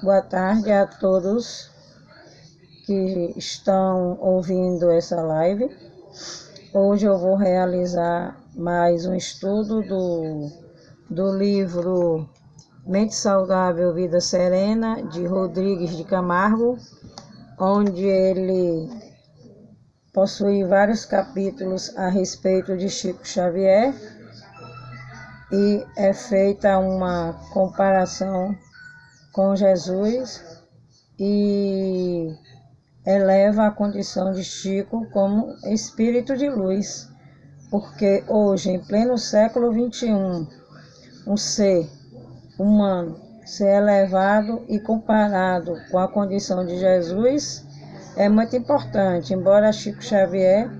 Boa tarde a todos que estão ouvindo essa live. Hoje eu vou realizar mais um estudo do livro Mente Saudável, Vida Serena, de Rodrigues de Camargo, onde ele possui vários capítulos a respeito de Chico Xavier e é feita uma comparação com Jesus e eleva a condição de Chico como espírito de luz, porque hoje, em pleno século XXI, um ser humano ser elevado e comparado com a condição de Jesus é muito importante. Embora Chico Xavier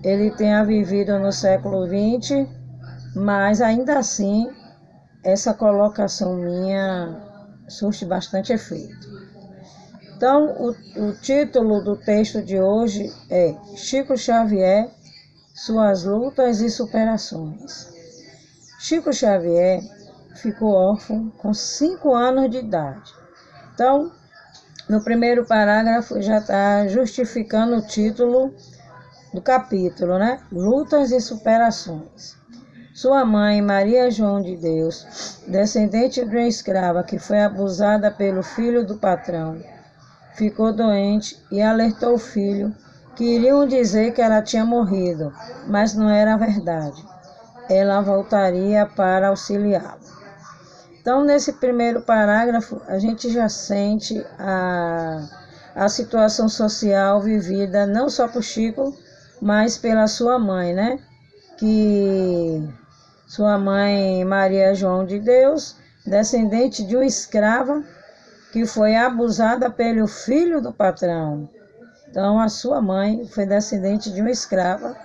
ele tenha vivido no século XX, mas ainda assim essa colocação minha surte bastante efeito. Então, o título do texto de hoje é Chico Xavier, Suas Lutas e Superações. Chico Xavier ficou órfão com 5 anos de idade. Então, no primeiro parágrafo já está justificando o título do capítulo, né? Lutas e Superações. Sua mãe, Maria João de Deus, descendente de uma escrava que foi abusada pelo filho do patrão, ficou doente e alertou o filho que iriam dizer que ela tinha morrido, mas não era verdade. Ela voltaria para auxiliá-lo. Então, nesse primeiro parágrafo, a gente já sente a situação social vivida não só por Chico, mas pela sua mãe, né? Que sua mãe, Maria João de Deus, descendente de uma escrava que foi abusada pelo filho do patrão. Então, a sua mãe foi descendente de uma escrava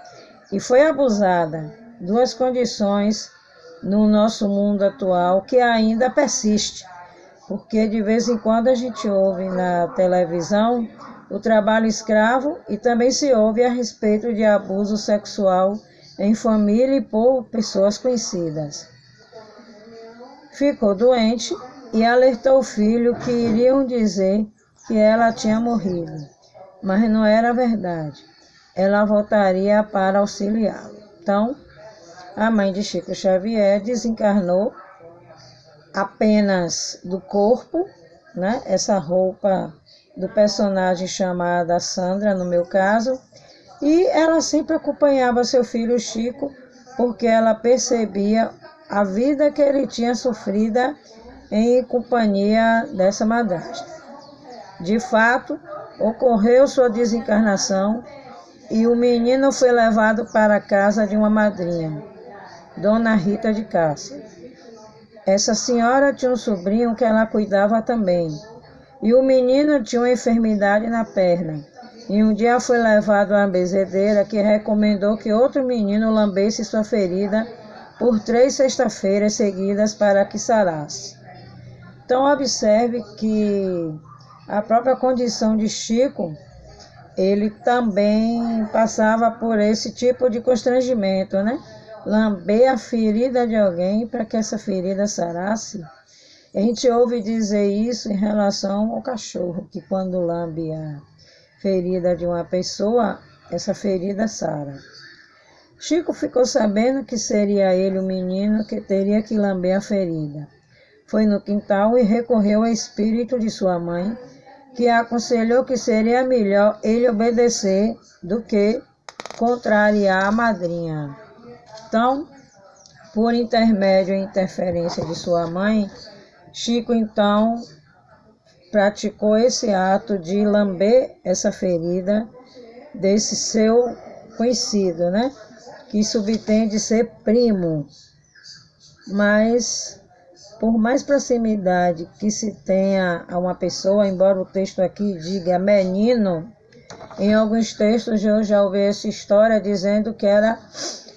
e foi abusada. Duas condições no nosso mundo atual que ainda persiste, porque de vez em quando a gente ouve na televisão o trabalho escravo e também se ouve a respeito de abuso sexual em família e por pessoas conhecidas. Ficou doente e alertou o filho que iriam dizer que ela tinha morrido, mas não era verdade. Ela voltaria para auxiliá-lo. Então, a mãe de Chico Xavier desencarnou apenas do corpo, né? Essa roupa do personagem chamada Sandra, no meu caso, e ela sempre acompanhava seu filho Chico, porque ela percebia a vida que ele tinha sofrida em companhia dessa madrasta. De fato, ocorreu sua desencarnação e o menino foi levado para a casa de uma madrinha, Dona Rita de Cássia. Essa senhora tinha um sobrinho que ela cuidava também, e o menino tinha uma enfermidade na perna. E um dia foi levado a uma benzedeira que recomendou que outro menino lambesse sua ferida por 3 sextas-feiras seguidas para que sarasse. Então, observe que a própria condição de Chico, ele também passava por esse tipo de constrangimento, né? Lamber a ferida de alguém para que essa ferida sarasse. A gente ouve dizer isso em relação ao cachorro, que quando lambe a ferida de uma pessoa, essa ferida sara. Chico ficou sabendo que seria ele o menino que teria que lamber a ferida. Foi no quintal e recorreu ao espírito de sua mãe, que aconselhou que seria melhor ele obedecer do que contrariar a madrinha. Então, por intermédio e interferência de sua mãe, Chico então praticou esse ato de lamber essa ferida desse seu conhecido, né? Que subtende ser primo. Mas, por mais proximidade que se tenha a uma pessoa, embora o texto aqui diga menino, em alguns textos eu já ouvi essa história dizendo que era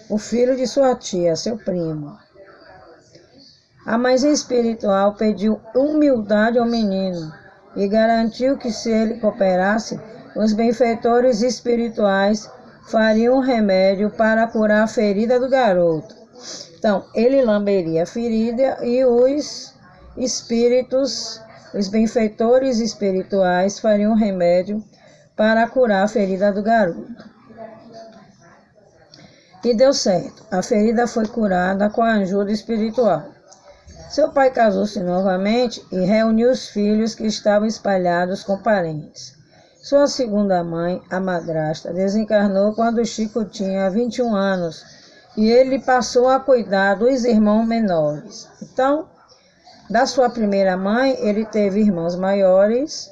o filho de sua tia, seu primo. A mãezinha espiritual pediu humildade ao menino e garantiu que se ele cooperasse, os benfeitores espirituais fariam um remédio para curar a ferida do garoto. Então, ele lamberia a ferida e os espíritos os benfeitores espirituais fariam remédio para curar a ferida do garoto. E deu certo. A ferida foi curada com a ajuda espiritual. Seu pai casou-se novamente e reuniu os filhos que estavam espalhados com parentes. Sua segunda mãe, a madrasta, desencarnou quando Chico tinha 21 anos e ele passou a cuidar dos irmãos menores. Então, da sua primeira mãe, ele teve irmãos maiores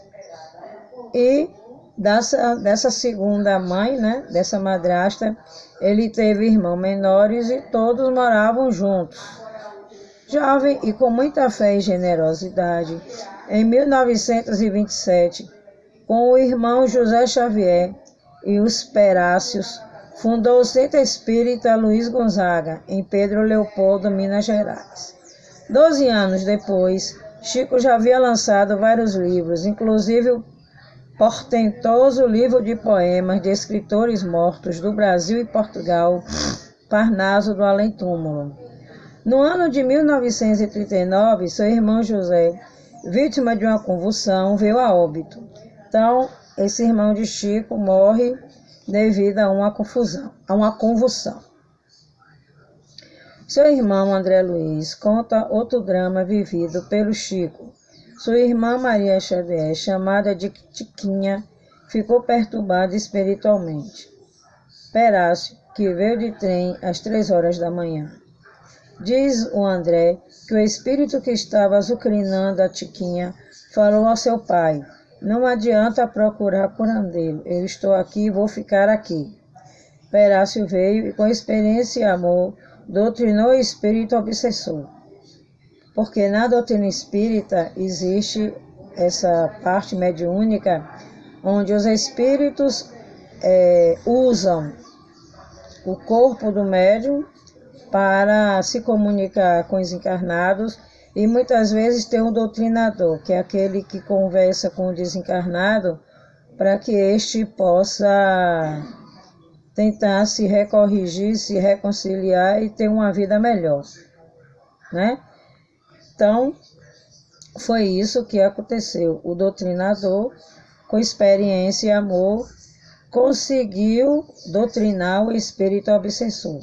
e dessa segunda mãe, né, dessa madrasta, ele teve irmãos menores e todos moravam juntos. Jovem e com muita fé e generosidade, em 1927, com o irmão José Xavier e os Peráceos, fundou o Centro Espírita Luiz Gonzaga, em Pedro Leopoldo, Minas Gerais. 12 anos depois, Chico já havia lançado vários livros, inclusive o portentoso livro de poemas de escritores mortos do Brasil e Portugal, Parnaso do Além-Túmulo. No ano de 1939, seu irmão José, vítima de uma convulsão, veio a óbito. Então, esse irmão de Chico morre devido a uma convulsão. Seu irmão André Luiz conta outro drama vivido pelo Chico. Sua irmã Maria Xavier, chamada de Tiquinha, ficou perturbada espiritualmente. Perácio, que veio de trem às 3 horas da manhã. Diz o André que o espírito que estava azucrinando a Tiquinha falou ao seu pai: "Não adianta procurar curandeiro, eu estou aqui e vou ficar aqui." Perácio veio e, com experiência e amor, doutrinou o espírito obsessor. Porque na doutrina espírita existe essa parte mediúnica onde os espíritos usam o corpo do médium para se comunicar com os encarnados e muitas vezes tem um doutrinador, que é aquele que conversa com o desencarnado para que este possa tentar se recorrigir, se reconciliar e ter uma vida melhor, né? Então, foi isso que aconteceu. O doutrinador, com experiência e amor, conseguiu doutrinar o espírito obsessor.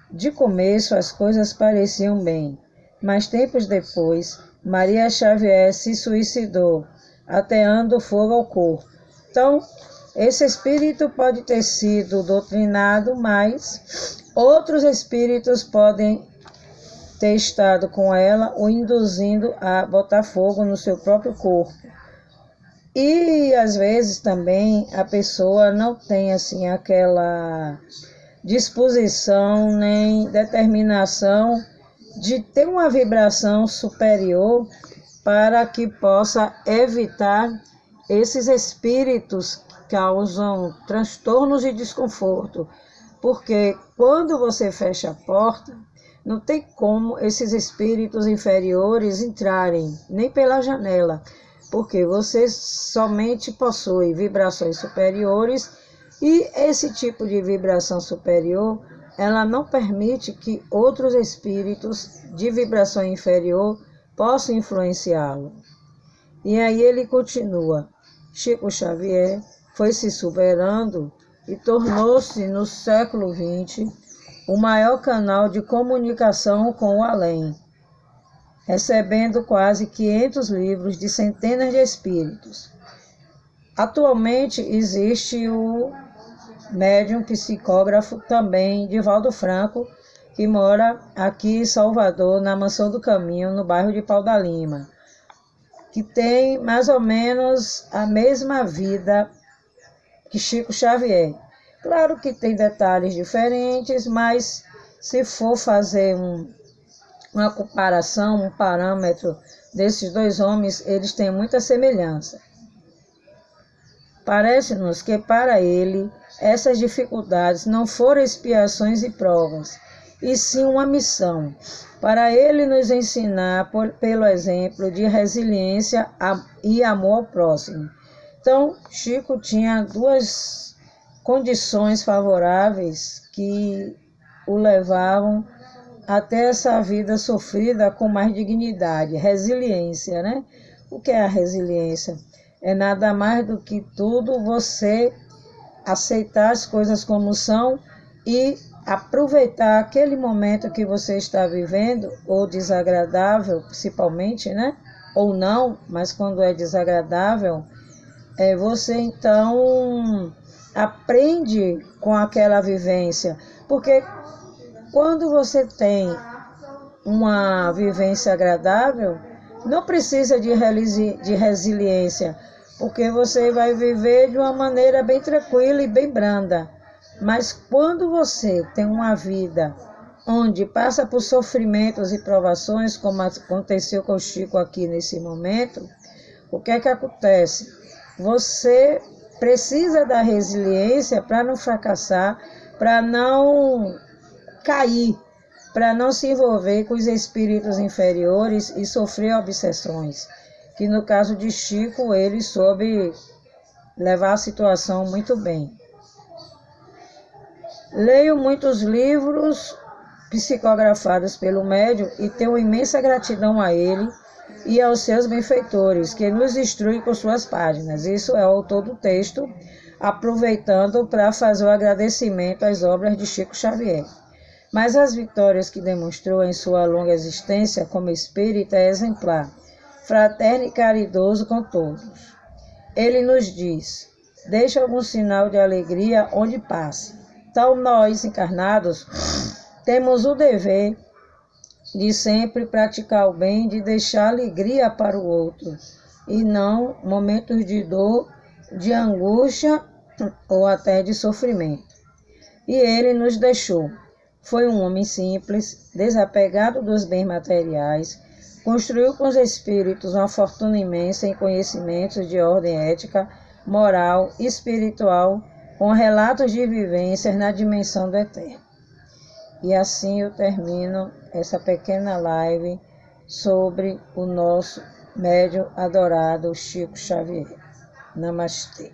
De começo, as coisas pareciam bem, mas tempos depois, Maria Xavier se suicidou, ateando fogo ao corpo. Então, esse espírito pode ter sido doutrinado, mas outros espíritos podem ter estado com ela o induzindo a botar fogo no seu próprio corpo. E às vezes também a pessoa não tem assim aquela disposição nem determinação de ter uma vibração superior para que possa evitar esses espíritos que causam transtornos e desconforto. Porque quando você fecha a porta, não tem como esses espíritos inferiores entrarem, nem pela janela, porque você somente possui vibrações superiores e esse tipo de vibração superior, ela não permite que outros espíritos de vibração inferior possam influenciá-lo. E aí ele continua. Chico Xavier foi se superando e tornou-se, no século XX, o maior canal de comunicação com o além, recebendo quase 500 livros de centenas de espíritos. Atualmente existe o médium psicógrafo também, Divaldo Franco, que mora aqui em Salvador, na Mansão do Caminho, no bairro de Pau da Lima, que tem mais ou menos a mesma vida que Chico Xavier. Claro que tem detalhes diferentes, mas se for fazer uma comparação, um parâmetro desses dois homens, eles têm muita semelhança. Parece-nos que para ele essas dificuldades não foram expiações e provas, e sim uma missão, para ele nos ensinar pelo exemplo de resiliência e amor ao próximo. Então, Chico tinha duas condições favoráveis que o levavam até essa vida sofrida com mais dignidade, resiliência, né? O que é a resiliência? É nada mais do que tudo você aceitar as coisas como são e aproveitar aquele momento que você está vivendo, ou desagradável, principalmente, né? Ou não, mas quando é desagradável, você então aprende com aquela vivência. Porque quando você tem uma vivência agradável, não precisa de resiliência, porque você vai viver de uma maneira bem tranquila e bem branda. Mas quando você tem uma vida onde passa por sofrimentos e provações, como aconteceu com o Chico aqui nesse momento, o que é que acontece? Você precisa da resiliência para não fracassar, para não cair, para não se envolver com os espíritos inferiores e sofrer obsessões. Que no caso de Chico, ele soube levar a situação muito bem. Leio muitos livros psicografados pelo médium e tenho imensa gratidão a ele e aos seus benfeitores, que nos instrui com suas páginas. Isso é o autor do texto, aproveitando para fazer o agradecimento às obras de Chico Xavier. Mas as vitórias que demonstrou em sua longa existência como espírita é exemplar, fraterno e caridoso com todos. Ele nos diz: deixa algum sinal de alegria onde passe. Então nós, encarnados, temos o dever de sempre praticar o bem, de deixar alegria para o outro, e não momentos de dor, de angústia ou até de sofrimento. E ele nos deixou. Foi um homem simples, desapegado dos bens materiais, construiu com os espíritos uma fortuna imensa em conhecimentos de ordem ética, moral e espiritual, com relatos de vivências na dimensão do eterno. E assim eu termino essa pequena live sobre o nosso médium adorado Chico Xavier. Namastê.